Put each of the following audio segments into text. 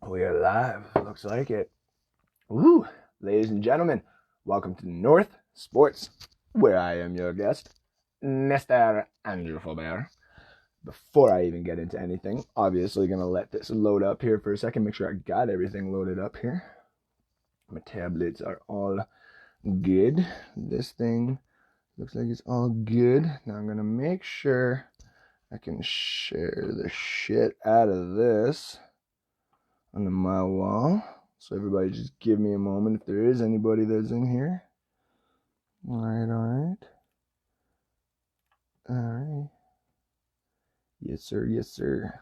We are live. Looks like it. Woo! Ladies and gentlemen, welcome to North Sports, where I am your guest, Mr. Andrew Faubert. Before I even get into anything, obviously going to let this load up here for a second. Make sure I got everything loaded up here. My tablets are all good. This thing looks like it's all good. Now I'm going to make sure I can share the shit out of this onto my wall. So everybody just give me a moment if there is anybody that's in here. Alright. Yes, sir.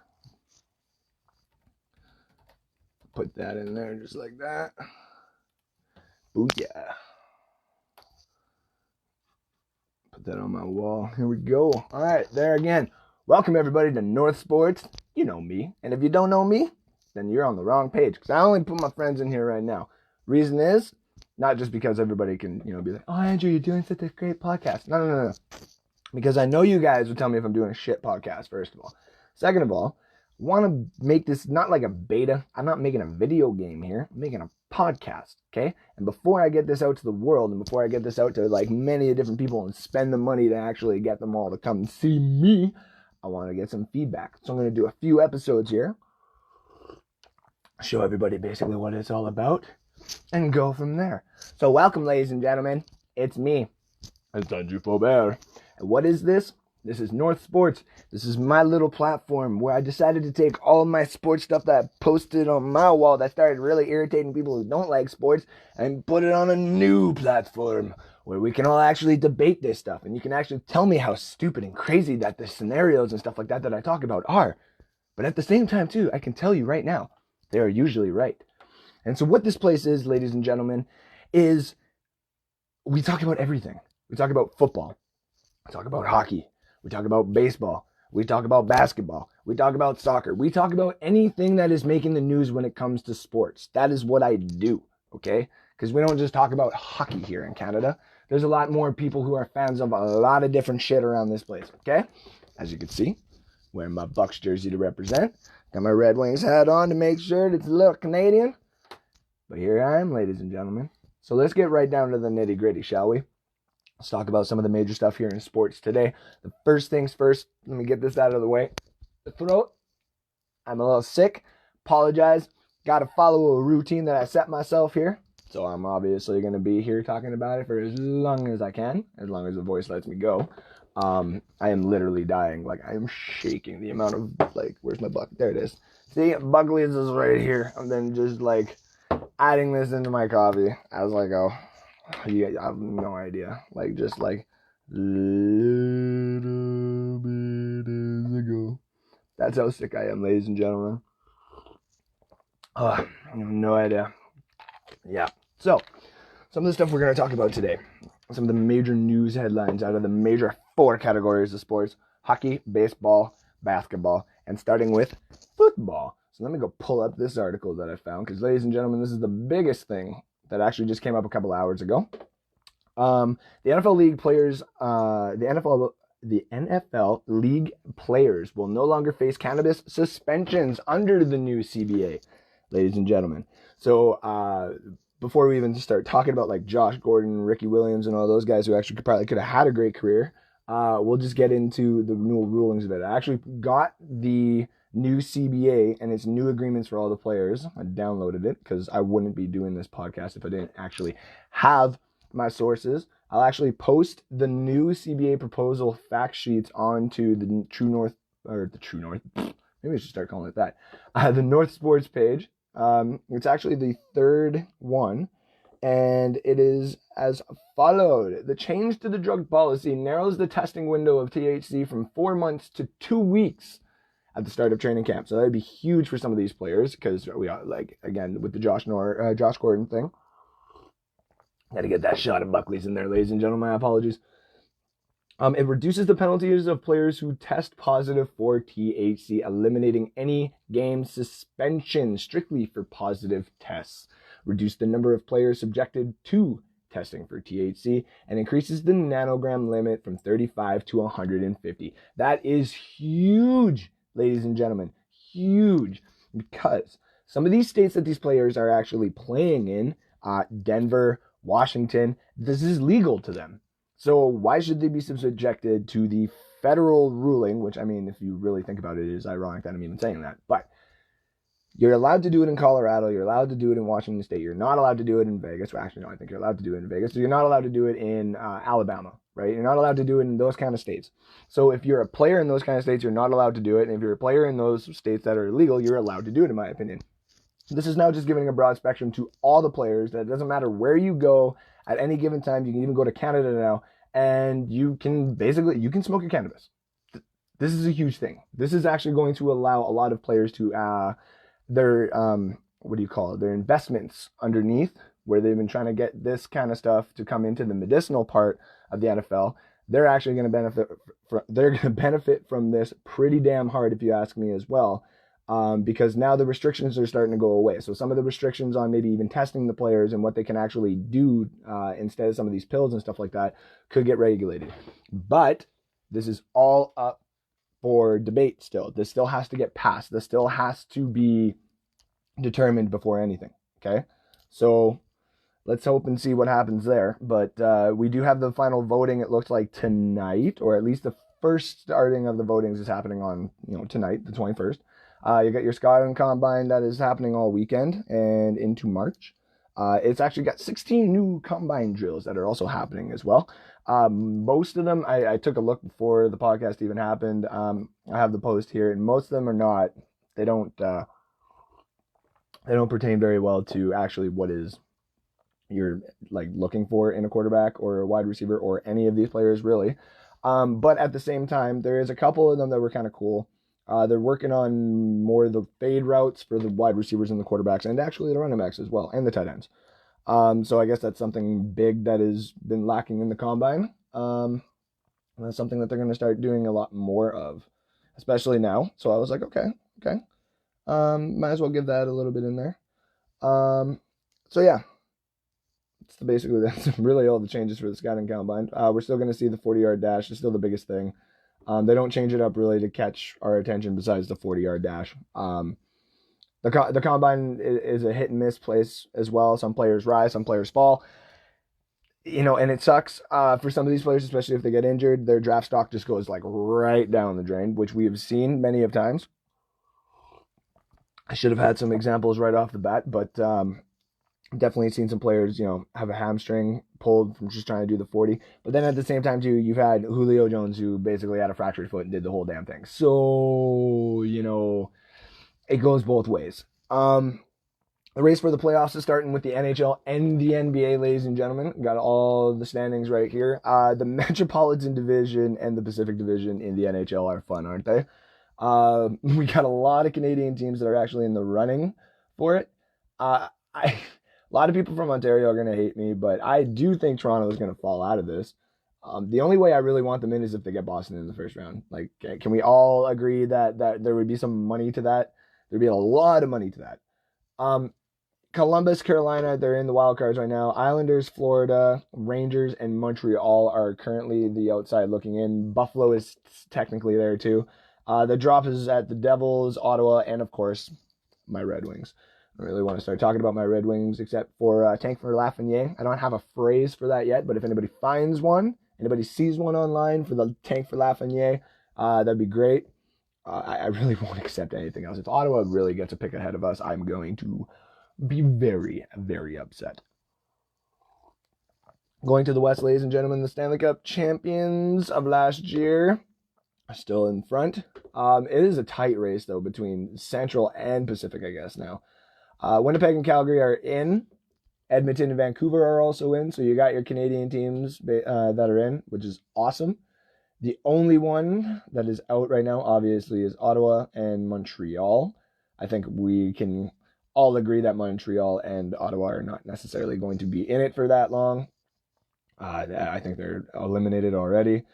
Put that in there just like that. Booyah. Put that on my wall. Here we go. Alright, there again. Welcome everybody to North Sports. You know me. And if you don't know me, then you're on the wrong page. Because I only put my friends in here right now. Reason is, not just because everybody can, be like, oh, Andrew, you're doing such a great podcast. No. Because I know you guys will tell me if I'm doing a shit podcast, first of all. Second of all, I want to make this not like a beta. I'm not making a video game here. I'm making a podcast, okay? And before I get this out to the world, and before I get this out to like many different people and spend the money to actually get them all to come see me, I want to get some feedback. So I'm going to do a few episodes here. Show everybody basically what it's all about and go from there. So welcome, ladies and gentlemen. It's me. It's Andrew Faubert. And what is this? This is North Sports. This is my little platform where I decided to take all of my sports stuff that I posted on my wall that started really irritating people who don't like sports and put it on a new platform where we can all actually debate this stuff. And you can actually tell me how stupid and crazy that the scenarios and stuff like that I talk about are. But at the same time, too, I can tell you right now, they are usually right. And so what this place is, ladies and gentlemen, is we talk about everything. We talk about football. We talk about hockey. We talk about baseball. We talk about basketball. We talk about soccer. We talk about anything that is making the news when it comes to sports. That is what I do, okay? Because we don't just talk about hockey here in Canada. There's a lot more people who are fans of a lot of different shit around this place, okay? As you can see, wearing my Bucks jersey to represent. Got my Red Wings hat on to make sure it's a little Canadian. But here I am, ladies and gentlemen. So let's get right down to the nitty gritty, shall we? Let's talk about some of the major stuff here in sports today. The first things first, let me get this out of the way. The throat. I'm a little sick. Apologize. Got to follow a routine that I set myself here. So I'm obviously going to be here talking about it for as long as I can, as long as the voice lets me go. I am literally dying. Like, I am shaking. The amount of, where's my bucket? There it is. See, Buckley's is right here. And then just, adding this into my coffee. I was like, oh, yeah, I have no idea. Just little bit ago. That's how sick I am, ladies and gentlemen. Oh, I have no idea. Yeah. So, some of the stuff we're going to talk about today. Some of the major news headlines out of the major 4 categories of sports: hockey, baseball, basketball, and starting with football. So let me go pull up this article that I found, because ladies and gentlemen, this is the biggest thing that actually just came up a couple hours ago. The NFL league players, the NFL league players will no longer face cannabis suspensions under the new CBA, ladies and gentlemen. So, before we even start talking about Josh Gordon, Ricky Williams, and all those guys who actually could have had a great career, we'll just get into the new rulings of it. I actually got the new CBA and its new agreements for all the players. I downloaded it because I wouldn't be doing this podcast if I didn't actually have my sources. I'll actually post the new CBA proposal fact sheets onto the True North, maybe I should start calling it that, the North Sports page. It's actually the third one, and it is as followed. The change to the drug policy narrows the testing window of THC from 4 months to 2 weeks at the start of training camp. So that'd be huge for some of these players, because we are, again, with the Josh Gordon thing. Got to get that shot of Buckley's in there, ladies and gentlemen. My apologies. It reduces the penalties of players who test positive for THC, eliminating any game suspension strictly for positive tests. Reduce the number of players subjected to testing for THC, and increases the nanogram limit from 35 to 150. That is huge, ladies and gentlemen. Huge. Because Some of these states that these players are actually playing in, Denver, Washington, this is legal to them. So why should they be subjected to the federal ruling, which, I mean, if you really think about it, it is ironic that I'm even saying that. But you're allowed to do it in Colorado. You're allowed to do it in Washington State. You're not allowed to do it in Vegas. Well, actually, no, I think you're allowed to do it in Vegas. So you're not allowed to do it in Alabama, right? You're not allowed to do it in those kind of states. So if you're a player in those kind of states, you're not allowed to do it. And if you're a player in those states that are illegal, you're allowed to do it, in my opinion. This is now just giving a broad spectrum to all the players that it doesn't matter where you go at any given time. You can even go to Canada now, and you can smoke your cannabis. This is a huge thing. This is actually going to allow a lot of players to their their investments underneath, where they've been trying to get this kind of stuff to come into the medicinal part of the NFL. They're actually going to benefit from this pretty damn hard, if you ask me, as well. Because now the restrictions are starting to go away. So some of the restrictions on maybe even testing the players and what they can actually do instead of some of these pills and stuff like that could get regulated. But this is all up for debate still. This still has to get passed. This still has to be determined before anything. Okay? So let's hope and see what happens there. But we do have the final voting, it looks like, tonight, or at least the first starting of the votings is happening on, tonight, the 21st. You got your Scouting Combine that is happening all weekend and into March. It's actually got 16 new Combine drills that are also happening as well. Most of them, I took a look before the podcast even happened. I have the post here, and most of them are not. They don't pertain very well to actually what is you're like looking for in a quarterback or a wide receiver or any of these players really. But at the same time, there is a couple of them that were kind of cool. They're working on more of the fade routes for the wide receivers and the quarterbacks, and actually the running backs as well, and the tight ends. So I guess that's something big that has been lacking in the combine. That's something that they're going to start doing a lot more of, especially now. So I was like, okay. Might as well give that a little bit in there. So yeah, that's really all the changes for the Scouting Combine. We're still going to see the 40-yard dash. It's still the biggest thing. They don't change it up really to catch our attention besides the 40-yard dash. The combine is a hit and miss place as well. Some players rise, some players fall. And it sucks for some of these players, especially if they get injured. Their draft stock just goes like right down the drain, which we have seen many of times. I should have had some examples right off the bat, but definitely seen some players, have a hamstring pulled from just trying to do the 40. But then at the same time, too, you've had Julio Jones, who basically had a fractured foot and did the whole damn thing. So, it goes both ways. The race for the playoffs is starting with the NHL and the NBA, ladies and gentlemen. Got all the standings right here. The Metropolitan Division and the Pacific Division in the NHL are fun, aren't they? We got a lot of Canadian teams that are actually in the running for it. A lot of people from Ontario are going to hate me, but I do think Toronto is going to fall out of this. The only way I really want them in is if they get Boston in the first round. Like, can we all agree that there would be some money to that? There'd be a lot of money to that. Columbus, Carolina, they're in the wild cards right now. Islanders, Florida, Rangers, and Montreal are currently the outside looking in. Buffalo is technically there too. The drop is at the Devils, Ottawa, and of course, my Red Wings. I don't really want to start talking about my Red Wings except for Tank for Lafreniere. I don't have a phrase for that yet, but if anybody finds one, anybody sees one online for the Tank for Lafreniere, that'd be great. I really won't accept anything else. If Ottawa really gets a pick ahead of us, I'm going to be very, very upset. Going to the West, ladies and gentlemen, the Stanley Cup champions of last year are still in front. It is a tight race, though, between Central and Pacific, I guess, now. Winnipeg and Calgary are in. Edmonton and Vancouver are also in. So you got your Canadian teams that are in, which is awesome. The only one that is out right now, obviously, is Ottawa and Montreal. I think we can all agree that Montreal and Ottawa are not necessarily going to be in it for that long. I think they're eliminated already.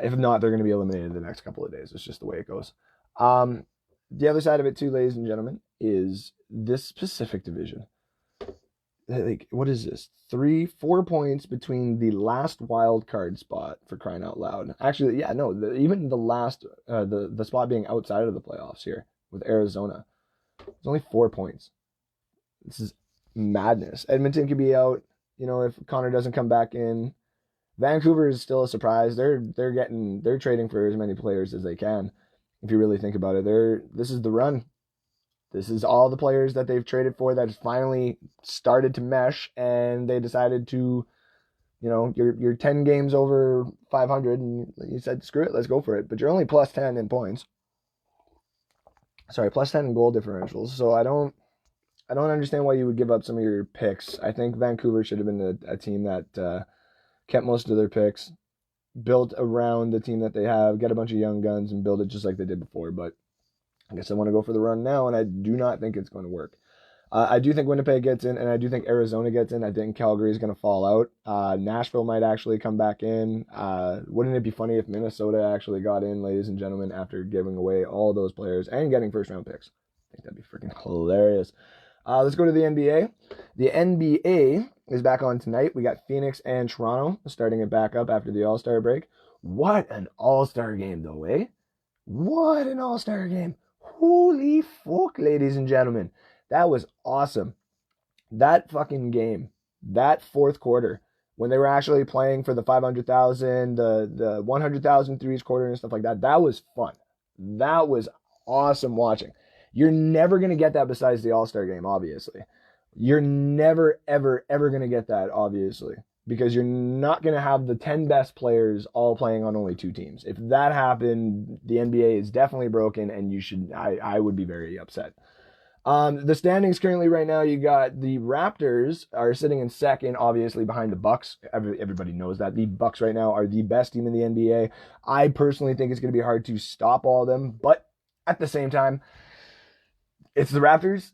If not, they're going to be eliminated the next couple of days. It's just the way it goes. The other side of it, too, ladies and gentlemen, is this Pacific Division. Like, what is this? 4 points between the last wild card spot, for crying out loud. Actually, yeah, no, even the last, the spot being outside of the playoffs here with Arizona. It's only 4 points. This is madness. Edmonton could be out, if Connor doesn't come back in. Vancouver is still a surprise. They're trading for as many players as they can. If you really think about it, this is the run. This is all the players that they've traded for that has finally started to mesh, and they decided to, you're 10 games over 500, and you said, screw it, let's go for it. But you're only plus 10 in points. Sorry, plus 10 in goal differentials. So I don't understand why you would give up some of your picks. I think Vancouver should have been a team that kept most of their picks, built around the team that they have, get a bunch of young guns, and build it just like they did before. But I guess I want to go for the run now, and I do not think it's going to work. I do think Winnipeg gets in, and I do think Arizona gets in. I think Calgary is going to fall out. Nashville might actually come back in. Wouldn't it be funny if Minnesota actually got in, ladies and gentlemen, after giving away all those players and getting first-round picks? I think that'd be freaking hilarious. Let's go to the NBA. The NBA is back on tonight. We got Phoenix and Toronto starting it back up after the All-Star break. What an All-Star game, though, eh? What an All-Star game. Holy fuck, ladies and gentlemen. That was awesome. That fucking game, that fourth quarter, when they were actually playing for the 500,000, the 100,000 threes quarter and stuff like that, that was fun. That was awesome watching. You're never going to get that besides the All-Star game, obviously. You're never, ever, ever going to get that, obviously, because you're not going to have the 10 best players all playing on only 2 teams. If that happened, the NBA is definitely broken, and I would be very upset. The standings currently right now, you got the Raptors are sitting in second, obviously behind the Bucks. Everybody knows that. The Bucks right now are the best team in the NBA. I personally think it's going to be hard to stop all of them, but at the same time, it's the Raptors.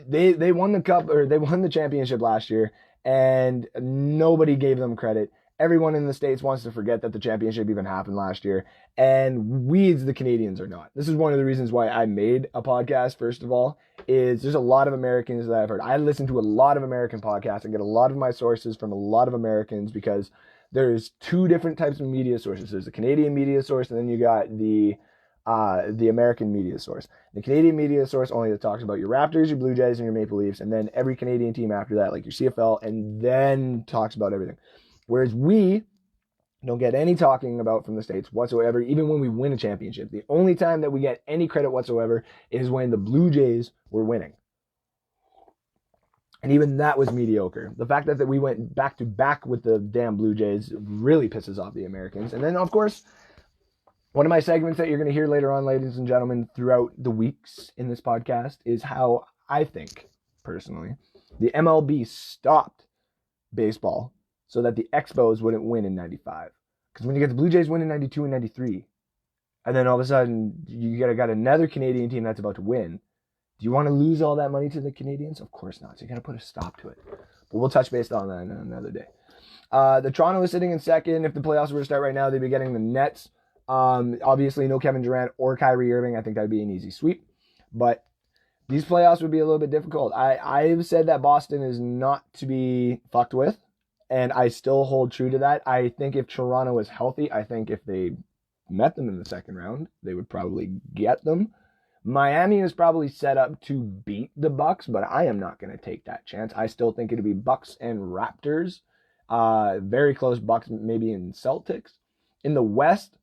They won the cup, or they won the championship last year, and nobody gave them credit. Everyone in the States wants to forget that the championship even happened last year, and we, the Canadians, are not. This is one of the reasons why I made a podcast, first of all, is there's a lot of Americans that I've heard. I listen to a lot of American podcasts. I get a lot of my sources from a lot of Americans, because there's 2 different types of media sources. There's the Canadian media source, and then you got the American media source. The Canadian media source only talks about your Raptors, your Blue Jays, and your Maple Leafs, and then every Canadian team after that, like your CFL, and then talks about everything. Whereas we don't get any talking about from the States whatsoever, even when we win a championship. The only time that we get any credit whatsoever is when the Blue Jays were winning. And even that was mediocre. The fact that we went back to back with the damn Blue Jays really pisses off the Americans. And then, of course, one of my segments that you're going to hear later on, ladies and gentlemen, throughout the weeks in this podcast is how I think, personally, the MLB stopped baseball so that the Expos wouldn't win in 95. Because when you get the Blue Jays win in 92 and 93, and then all of a sudden you got another Canadian team that's about to win, do you want to lose all that money to the Canadians? Of course not. So you got to put a stop to it. But we'll touch base on that another day. The Toronto is sitting in second. If the playoffs were to start right now, they'd be getting the Nets. Obviously, no Kevin Durant or Kyrie Irving. I think that'd be an easy sweep. But these playoffs would be a little bit difficult. I've said that Boston is not to be fucked with, and I still hold true to that. I think if Toronto is healthy, I think if they met them in the second round, they would probably get them. Miami is probably set up to beat the Bucks, but I am not going to take that chance. I still think it'll be Bucks and Raptors. Very close Bucks, maybe in Celtics. In the West,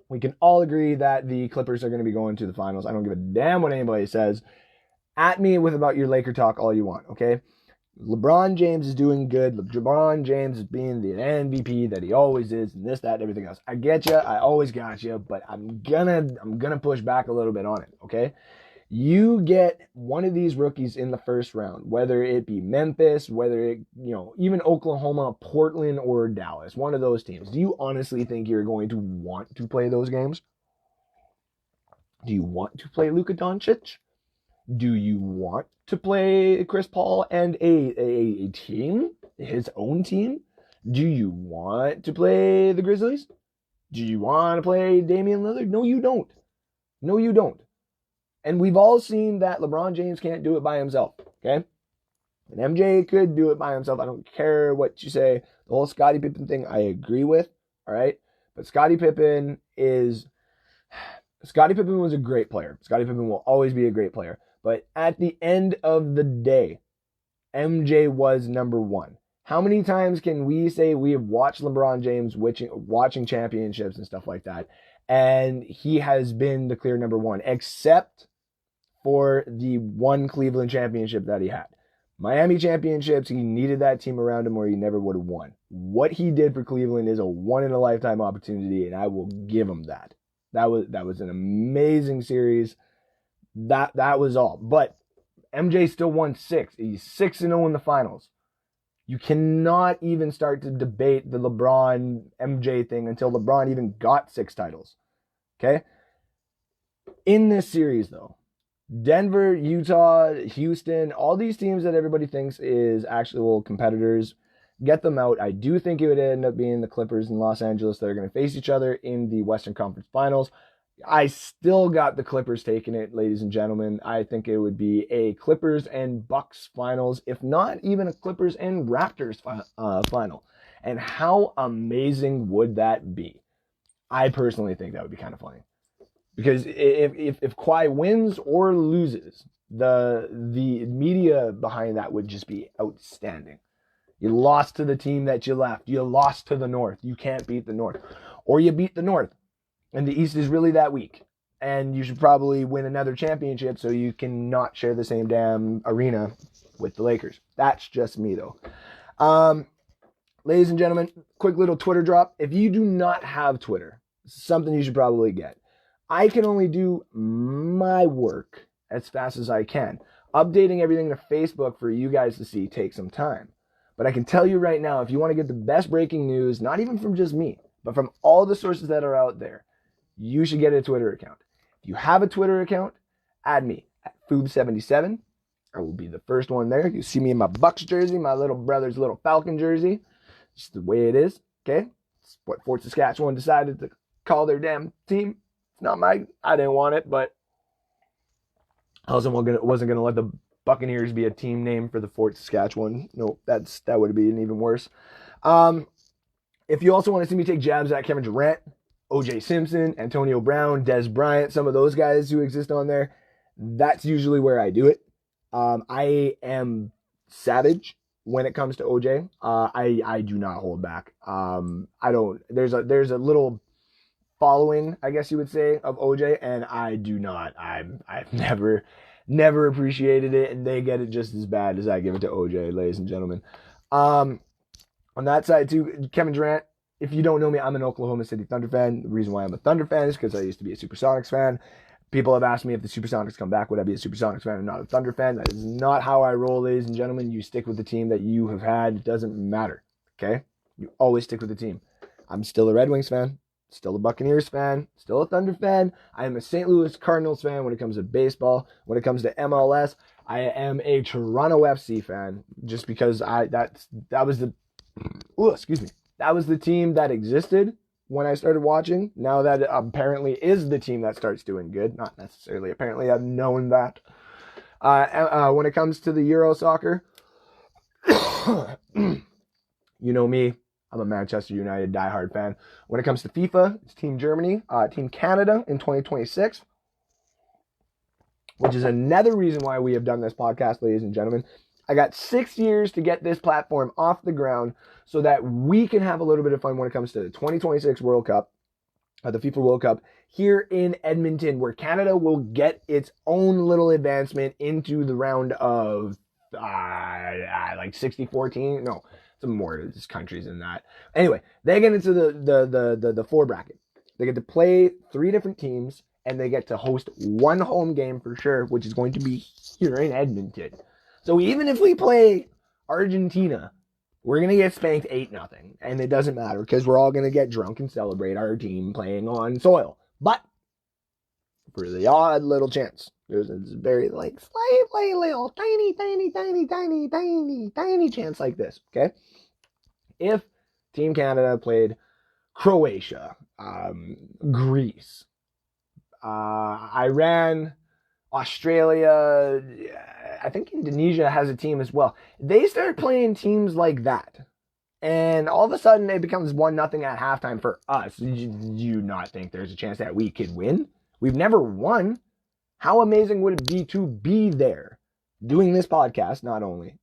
we can all agree that the Clippers are going to be going to the finals. I don't give a damn what anybody says. At me with about your Laker talk all you want, okay? LeBron James is doing good. LeBron James is being the MVP that he always is, and this, that, and everything else. I get you. I always got you, but I'm gonna push back a little bit on it, okay? You get one of these rookies in the first round, whether it be Memphis, whether it, even Oklahoma, Portland, or Dallas, one of those teams. Do you honestly think you're going to want to play those games? Do you want to play Luka Doncic? Do you want to play Chris Paul and a team, his own team? Do you want to play the Grizzlies? Do you want to play Damian Lillard? No, you don't. No, you don't. And we've all seen that LeBron James can't do it by himself, okay? And MJ could do it by himself. I don't care what you say. The whole Scottie Pippen thing, I agree with, all right? But Scottie Pippen is Scottie Pippen was a great player. Scottie Pippen will always be a great player. But at the end of the day, MJ was number one. How many times can we say we have watched LeBron James watching championships and stuff like that, and he has been the clear number one, except for the one Cleveland championship that he had. Miami championships, he needed that team around him or he never would have won. What he did for Cleveland is a one-in-a-lifetime opportunity, and I will give him that. That was an amazing series. That was all. But MJ still won 6. He's 6-0 in the finals. You cannot even start to debate the LeBron MJ thing until LeBron even got 6 titles. Okay? In this series, though, Denver, Utah, Houston, all these teams that everybody thinks is actual competitors, get them out. I do think it would end up being the Clippers and Los Angeles that are going to face each other in the Western Conference Finals. I still got the Clippers taking it, ladies and gentlemen. I think it would be a Clippers and Bucks finals, if not even a Clippers and Raptors final. And how amazing would that be? I personally think that would be kind of funny. Because if Kawhi wins or loses, the media behind that would just be outstanding. You lost to the team that you left. You lost to the North. You can't beat the North. Or you beat the North. And the East is really that weak. And you should probably win another championship so you can not share the same damn arena with the Lakers. That's just me, though. Ladies and gentlemen, quick little Twitter drop. If you do not have Twitter, this is something you should probably get. I can only do my work as fast as I can. Updating everything to Facebook for you guys to see takes some time. But I can tell you right now, if you want to get the best breaking news, not even from just me, but from all the sources that are out there, you should get a Twitter account. If you have a Twitter account, add me at Foob77. I will be the first one there. You see me in my Bucks jersey, my little brother's little Falcon jersey. Just the way it is, okay? It's what Fort Saskatchewan decided to call their damn team. It's not I didn't want it, but I wasn't going to let the Buccaneers be a team name for the Fort Saskatchewan. No, that would be even worse. If you also want to see me take jabs at Kevin Durant, O.J. Simpson, Antonio Brown, Des Bryant, some of those guys who exist on there, that's usually where I do it. I am savage when it comes to O.J. I do not hold back. There's a little following, I guess you would say, of O.J., and I do not. I've never appreciated it, and they get it just as bad as I give it to O.J., ladies and gentlemen. On that side, too, Kevin Durant, if you don't know me, I'm an Oklahoma City Thunder fan. The reason why I'm a Thunder fan is because I used to be a Supersonics fan. People have asked me if the Supersonics come back, would I be a Supersonics fan and not a Thunder fan? That is not how I roll, ladies and gentlemen. You stick with the team that you have had. It doesn't matter, okay? You always stick with the team. I'm still a Red Wings fan, still a Buccaneers fan, still a Thunder fan. I am a St. Louis Cardinals fan when it comes to baseball. When it comes to MLS, I am a Toronto FC fan just because that was the team that existed when I started watching. Now that apparently is the team that starts doing good. Not necessarily apparently. I've known that. When it comes to the Euro soccer, you know me. I'm a Manchester United diehard fan. When it comes to FIFA, it's Team Germany, Team Canada in 2026, which is another reason why we have done this podcast, ladies and gentlemen. I got 6 years to get this platform off the ground so that we can have a little bit of fun when it comes to the 2026 World Cup, the FIFA World Cup, here in Edmonton, where Canada will get its own little advancement into the round of like 60-14. No, some more countries than that. Anyway, they get into the 4 bracket. They get to play 3 different teams, and they get to host 1 home game for sure, which is going to be here in Edmonton. So even if we play Argentina, we're going to get spanked 8-0. And it doesn't matter because we're all going to get drunk and celebrate our team playing on soil. But for the odd little chance, there's a very slightly little tiny chance like this, okay? If Team Canada played Croatia, Greece, Iran, Australia, I think Indonesia has a team as well. They start playing teams like that. And all of a sudden it becomes 1-0 at halftime for us. Do you not think there's a chance that we could win? We've never won. How amazing would it be to be there doing this podcast, not only,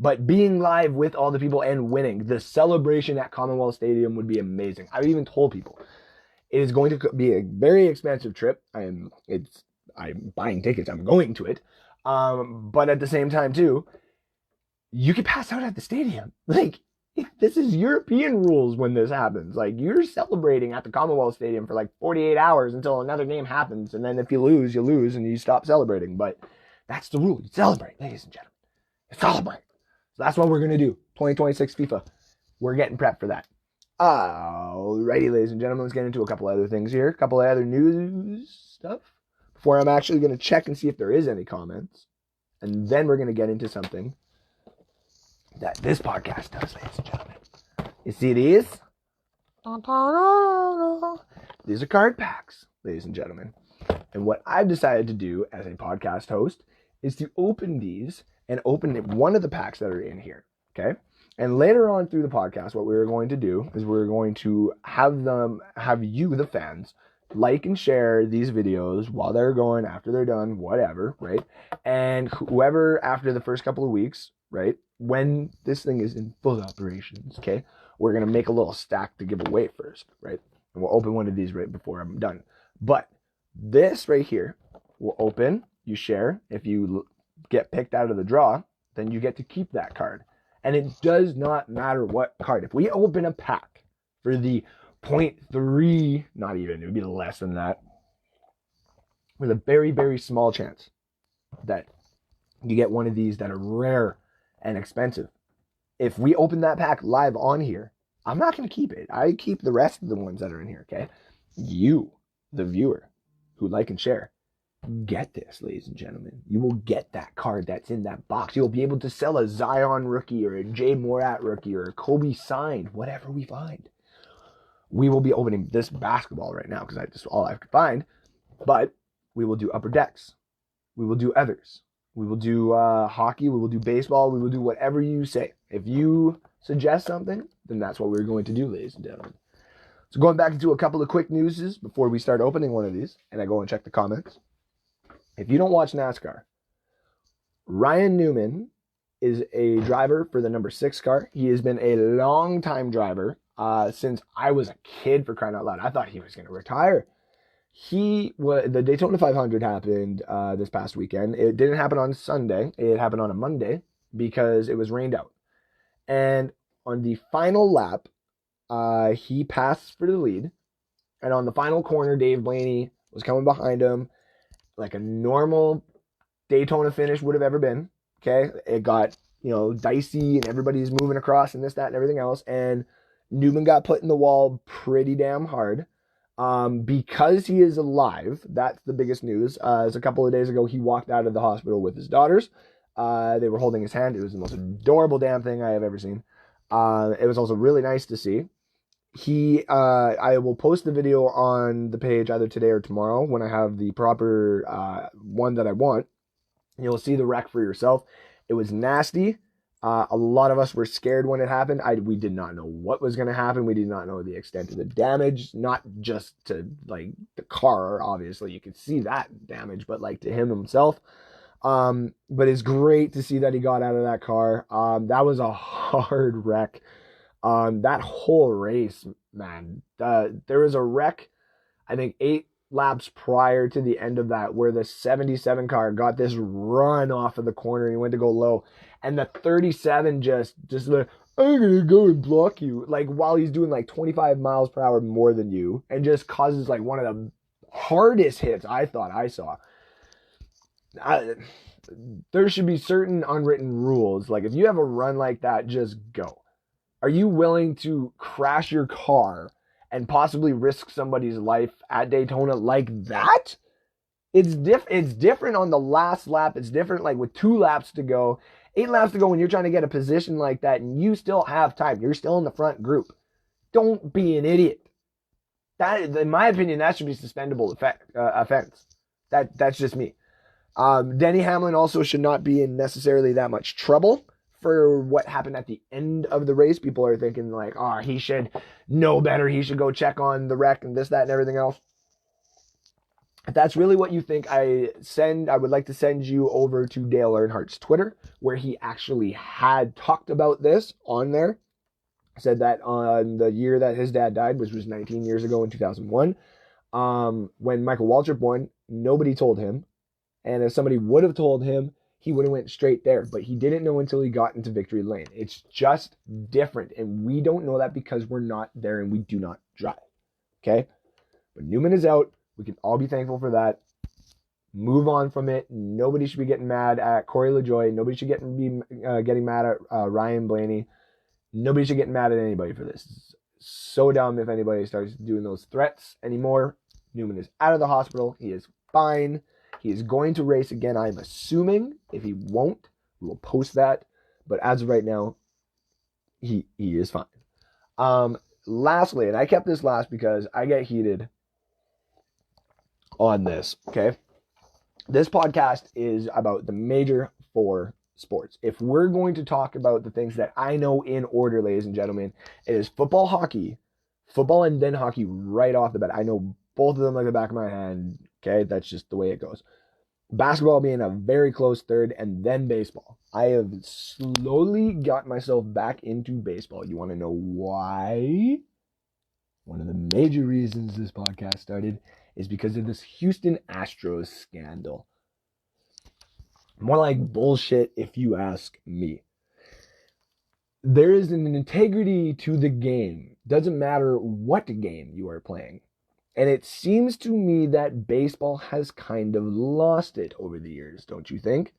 but being live with all the people and winning? The celebration at Commonwealth Stadium would be amazing. I've even told people it is going to be a very expensive trip. I'm buying tickets. I'm going to it. But at the same time, too, you could pass out at the stadium. Like, this is European rules when this happens. Like, you're celebrating at the Commonwealth Stadium for like 48 hours until another game happens. And then if you lose, and you stop celebrating. But that's the rule. You celebrate, ladies and gentlemen. You celebrate. So that's what we're going to do. 2026 FIFA. We're getting prepped for that. Alrighty, ladies and gentlemen, let's get into a couple other things here. A couple of other news stuff before I'm actually going to check and see if there is any comments. And then we're going to get into something that this podcast does, ladies and gentlemen. You see these? These are card packs, ladies and gentlemen. And what I've decided to do as a podcast host is to open these and open one of the packs that are in here, okay? And later on through the podcast, what we're going to do is we're going to have you, the fans, like and share these videos while they're going, after they're done, whatever, right? And whoever, after the first couple of weeks, right, when this thing is in full operations, okay, we're going to make a little stack to give away first, right? And we'll open one of these right before I'm done. But this right here will open, you share. If you get picked out of the draw, then you get to keep that card. And it does not matter what card. If we open a pack for the 0.3, not even, it would be less than that, with a very, very small chance that you get one of these that are rare and expensive. If we open that pack live on here, I'm not going to keep it. I keep the rest of the ones that are in here, okay? You, the viewer, who like and share, get this, ladies and gentlemen. You will get that card that's in that box. You'll be able to sell a Zion rookie or a Jay Morat rookie or a Kobe signed, whatever we find. We will be opening this basketball right now because that's all I could find. But we will do upper decks. We will do others. We will do hockey. We will do baseball. We will do whatever you say. If you suggest something, then that's what we're going to do, ladies and gentlemen. So going back into a couple of quick newses before we start opening one of these, and I go and check the comments. If you don't watch NASCAR, Ryan Newman is a driver for the number 6 car. He has been a long-time driver since I was a kid, for crying out loud. I thought he was going to retire. The Daytona 500 happened this past weekend. It didn't happen on Sunday. It happened on a Monday because it was rained out. And on the final lap, he passed for the lead. And on the final corner, Dave Blaney was coming behind him like a normal Daytona finish would have ever been. Okay. It got, dicey and everybody's moving across and this, that, and everything else. And Newman got put in the wall pretty damn hard. Because he is alive, that's the biggest news. As a couple of days ago, he walked out of the hospital with his daughters. They were holding his hand. It was the most adorable damn thing I have ever seen. It was also really nice to see. I will post the video on the page either today or tomorrow when I have the proper one that I want. You'll see the wreck for yourself. It was nasty. A lot of us were scared when it happened. We did not know what was going to happen. We did not know the extent of the damage, not just to like the car. Obviously, you could see that damage, but like to him himself. But it's great to see that he got out of that car. That was a hard wreck. That whole race, man, there was a wreck, I think 8 laps prior to the end of that, where the 77 car got this run off of the corner and he went to go low. And the 37 just like, I'm going to go and block you. Like while he's doing like 25 miles per hour more than you, and just causes like one of the hardest hits I thought I saw. There should be certain unwritten rules. Like if you have a run like that, just go. Are you willing to crash your car and possibly risk somebody's life at Daytona like that? It's different on the last lap. It's different like with 2 laps to go, 8 laps to go when you're trying to get a position like that and you still have time. You're still in the front group. Don't be an idiot. That, in my opinion, that should be suspendable offense. That's just me. Denny Hamlin also should not be in necessarily that much trouble for what happened at the end of the race. People are thinking like, he should know better. He should go check on the wreck and this, that, and everything else. If that's really what you think, I would like to send you over to Dale Earnhardt's Twitter, where he actually had talked about this on there. Said that on the year that his dad died, which was 19 years ago in 2001, when Michael Waltrip won, nobody told him. And if somebody would have told him, he would have went straight there. But he didn't know until he got into victory lane. It's just different. And we don't know that because we're not there and we do not drive. Okay? But Newman is out. We can all be thankful for that. Move on from it. Nobody should be getting mad at Corey LaJoie. Nobody should be getting mad at Ryan Blaney. Nobody should get mad at anybody for this. It's so dumb if anybody starts doing those threats anymore. Newman is out of the hospital. He is fine. He is going to race again, I'm assuming. If he won't, we will post that. But as of right now, he is fine. Lastly, and I kept this last because I get heated on this, okay? This podcast is about the major four sports. If we're going to talk about the things that I know in order, ladies and gentlemen, it is football, hockey, football, and then hockey right off the bat. I know both of them like the back of my hand. Okay, that's just the way it goes. Basketball being a very close third, and then baseball. I have slowly got myself back into baseball. You want to know why? One of the major reasons this podcast started is because of this Houston Astros scandal. More like bullshit, if you ask me. There is an integrity to the game. Doesn't matter what game you are playing. And it seems to me that baseball has kind of lost it over the years, don't you think?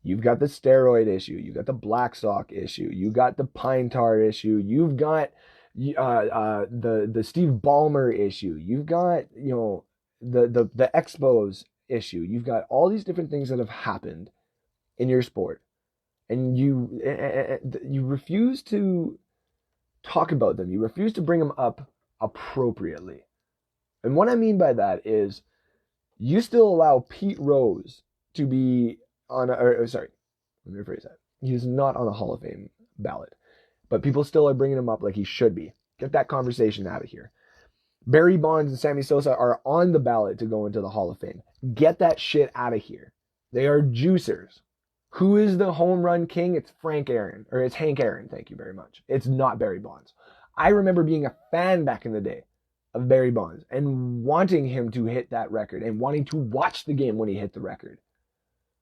You've got the steroid issue. You've got the black sock issue. You've got the pine tar issue. You've got the Steve Ballmer issue. You've got, the Expos issue. You've got all these different things that have happened in your sport. And you refuse to talk about them. You refuse to bring them up appropriately. And what I mean by that is you still allow Pete Rose to be on let me rephrase that. He's not on a Hall of Fame ballot, but people still are bringing him up like he should be. Get that conversation out of here. Barry Bonds and Sammy Sosa are on the ballot to go into the Hall of Fame. Get that shit out of here. They are juicers. Who is the home run king? It's Hank Aaron. Thank you very much. It's not Barry Bonds. I remember being a fan back in the day of Barry Bonds and wanting him to hit that record and wanting to watch the game when he hit the record.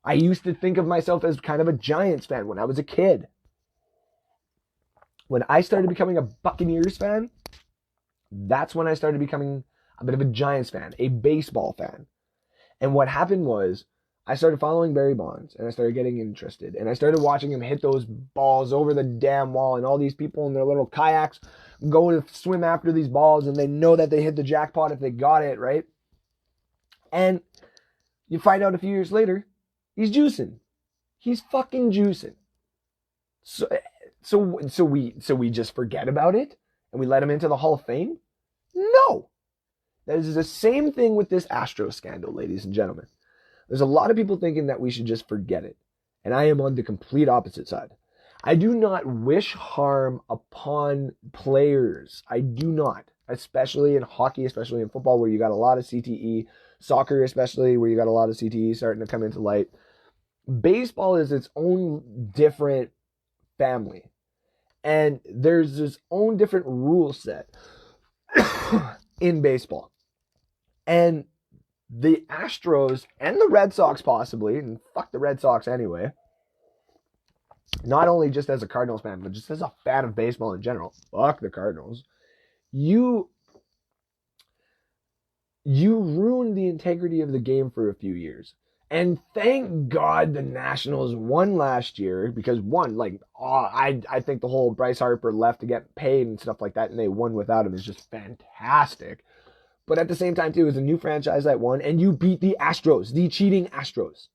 I used to think of myself as kind of a Giants fan when I was a kid. When I started becoming a Buccaneers fan, that's when I started becoming a bit of a Giants fan, a baseball fan. And what happened was I started following Barry Bonds and I started getting interested and I started watching him hit those balls over the damn wall, and all these people in their little kayaks go to swim after these balls and they know that they hit the jackpot if they got it, right? And you find out a few years later, he's juicing. He's fucking juicing. So we just forget about it and we let him into the Hall of Fame? No. That is the same thing with this Astros scandal, ladies and gentlemen. There's a lot of people thinking that we should just forget it. And I am on the complete opposite side. I do not wish harm upon players. I do not. Especially in hockey, especially in football, where you got a lot of CTE. Soccer, especially, where you got a lot of CTE starting to come into light. Baseball is its own different family. And there's its own different rule set in baseball. And the Astros and the Red Sox possibly, and fuck the Red Sox anyway, not only just as a Cardinals fan, but just as a fan of baseball in general, fuck the Cardinals, you ruined the integrity of the game for a few years. And thank God the Nationals won last year, because I think the whole Bryce Harper left to get paid and stuff like that, and they won without him is just fantastic. But at the same time, too, it was a new franchise that won, and you beat the Astros, the cheating Astros.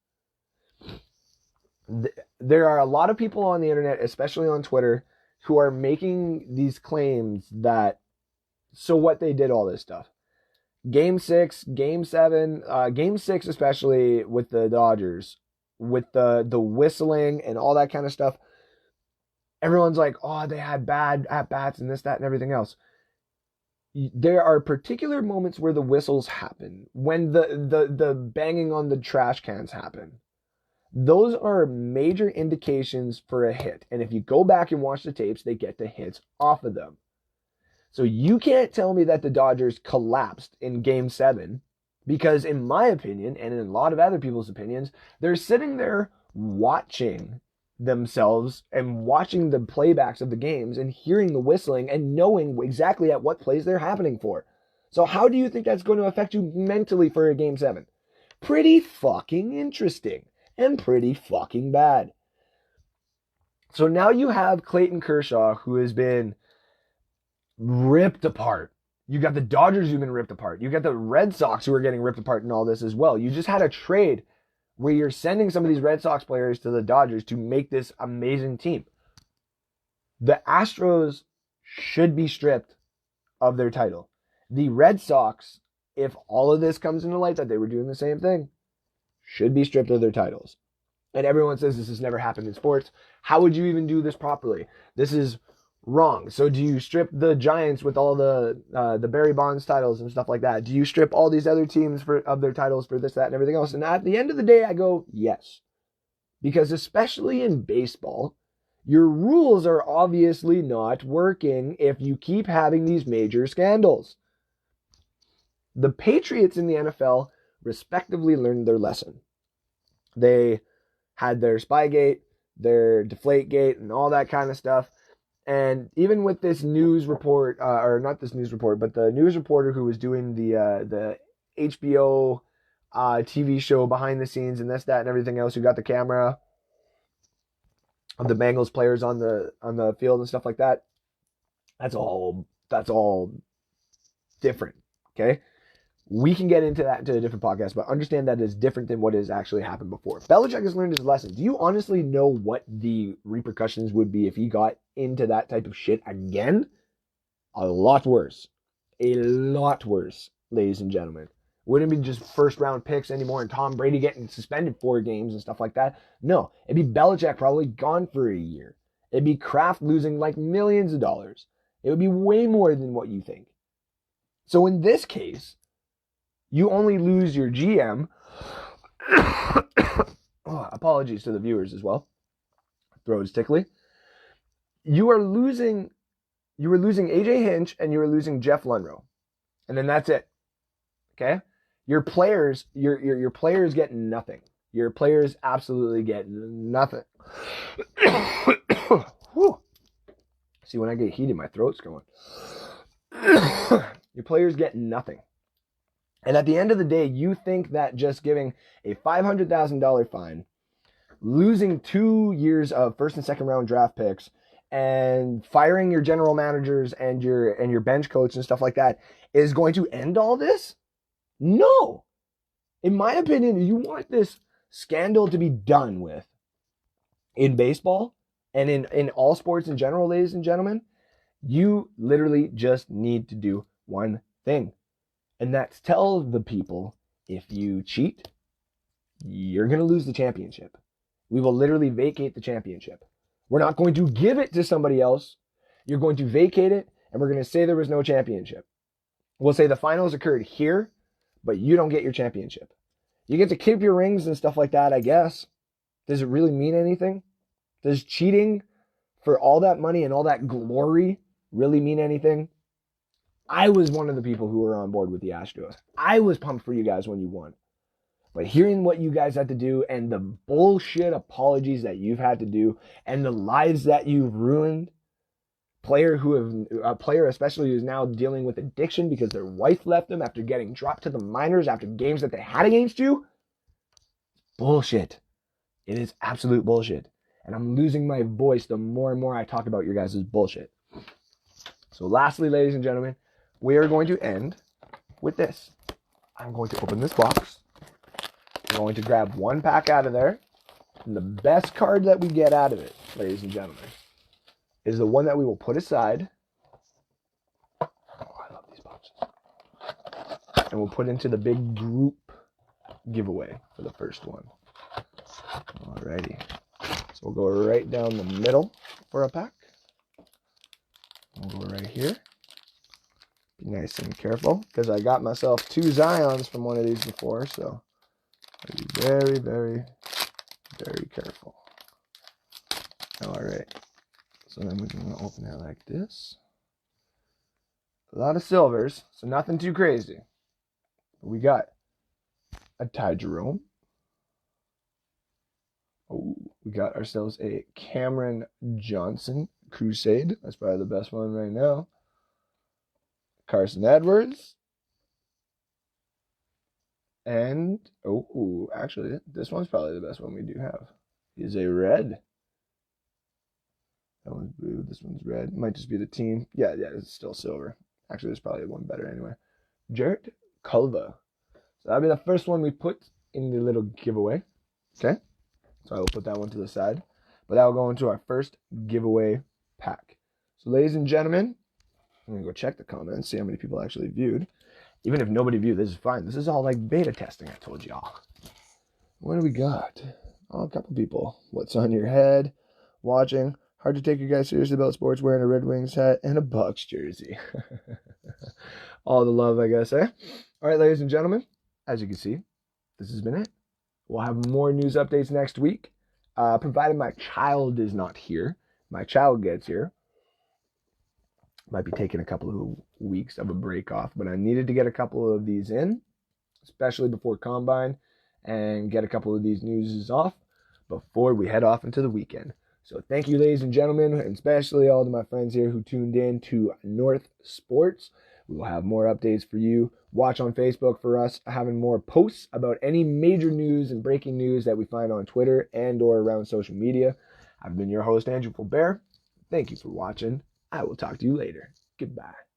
There are a lot of people on the internet, especially on Twitter, who are making these claims that, so what, they did all this stuff. Game 6, Game 7, Game 6 especially with the Dodgers, with the whistling and all that kind of stuff. Everyone's like, oh, they had bad at-bats and this, that, and everything else. there are particular moments where the whistles happen, when the banging on the trash cans happen. Those are major indications for a hit. And if you go back and watch the tapes, they get the hits off of them. So you can't tell me that the Dodgers collapsed in Game 7, because in my opinion, and in a lot of other people's opinions, they're sitting there watching themselves and watching the playbacks of the games and hearing the whistling and knowing exactly at what plays they're happening for. So how do you think that's going to affect you mentally for a Game 7? Pretty fucking interesting and pretty fucking bad. So now you have Clayton Kershaw, who has been ripped apart. You got the Dodgers who've been ripped apart. You got the Red Sox who are getting ripped apart in all this as well. You just had a trade where you're sending some of these Red Sox players to the Dodgers to make this amazing team. The Astros should be stripped of their title. The Red Sox, if all of this comes into light that they were doing the same thing, should be stripped of their titles. And everyone says this has never happened in sports. How would you even do this properly? This is wrong. So do you strip the Giants with all the Barry Bonds titles and stuff like that? Do you strip all these other teams of their titles for this, that, and everything else? And at the end of the day, I go, yes. Because especially in baseball, your rules are obviously not working if you keep having these major scandals. The Patriots in the NFL respectively learned their lesson. They had their Spygate, their Deflategate, and all that kind of stuff. And even with this news report, or not this news report, but the news reporter who was doing the HBO TV show behind the scenes and this, that, and everything else, who got the camera of the Bengals players on the field and stuff like that, that's all different. Okay, we can get into that into a different podcast, but understand that is different than what has actually happened before. Belichick has learned his lesson. Do you honestly know what the repercussions would be if he got into that type of shit again? A lot worse. A lot worse, ladies and gentlemen. Wouldn't be just first round picks anymore and Tom Brady getting suspended 4 games and stuff like that. No, it'd be Belichick probably gone for a year. It'd be Kraft losing like millions of dollars. It would be way more than what you think. So in this case, you only lose your GM. Apologies to the viewers as well. Throat is tickly. You were losing AJ Hinch and you were losing Jeff Lunrow. And then that's it. Okay? Your players get nothing. Your players absolutely get nothing. See, when I get heated, my throat's going. Your players get nothing. And at the end of the day, you think that just giving a $500,000 fine, losing 2 years of first and second round draft picks, and firing your general managers and your bench coach and stuff like that is going to end all this? No. In my opinion, you want this scandal to be done with in baseball and in all sports in general, ladies and gentlemen. You literally just need to do one thing. And that's tell the people, if you cheat, you're going to lose the championship. We will literally vacate the championship. We're not going to give it to somebody else. You're going to vacate it, and we're going to say there was no championship. We'll say the finals occurred here, but you don't get your championship. You get to keep your rings and stuff like that, I guess. Does it really mean anything? Does cheating for all that money and all that glory really mean anything? I was one of the people who were on board with the Astros. I was pumped for you guys when you won. But hearing what you guys had to do and the bullshit apologies that you've had to do and the lives that you've ruined, a player especially who's now dealing with addiction because their wife left them after getting dropped to the minors after games that they had against you, bullshit. It is absolute bullshit. And I'm losing my voice the more and more I talk about your guys' bullshit. So lastly, ladies and gentlemen, we are going to end with this. I'm going to open this box. I'm going to grab one pack out of there. And the best card that we get out of it, ladies and gentlemen, is the one that we will put aside. Oh, I love these boxes. And we'll put into the big group giveaway for the first one. Alrighty. So we'll go right down the middle for a pack. We'll go right here. Be nice and careful, because I got myself 2 Zions from one of these before, so I'll be very, very, very careful. All right. So then we're going to open it like this. A lot of silvers, so nothing too crazy. But we got a Ty Jerome. Oh, we got ourselves a Cameron Johnson Crusade. That's probably the best one right now. Carson Edwards. And, oh, actually, this one's probably the best one we do have. He's a red. That one's blue. This one's red. Might just be the team. Yeah, it's still silver. Actually, there's probably one better anyway. Jarrett Culver. So that'll be the first one we put in the little giveaway. Okay? So I will put that one to the side. But that will go into our first giveaway pack. So ladies and gentlemen, I'm going to go check the comments, see how many people actually viewed. Even if nobody viewed, this is fine. This is all like beta testing, I told y'all. What do we got? Oh, a couple people. What's on your head? Watching. Hard to take you guys seriously about sports wearing a Red Wings hat and a Bucks jersey. All the love, I guess, eh? All right, ladies and gentlemen, as you can see, this has been it. We'll have more news updates next week, provided my child is not here. My child gets here. Might be taking a couple of weeks of a break off, but I needed to get a couple of these in, especially before Combine, and get a couple of these newses off before we head off into the weekend. So thank you, ladies and gentlemen, and especially all of my friends here who tuned in to North Sports. We will have more updates for you. Watch on Facebook for us having more posts about any major news and breaking news that we find on Twitter and or around social media. I've been your host, Andrew Fulbert. Thank you for watching. I will talk to you later. Goodbye.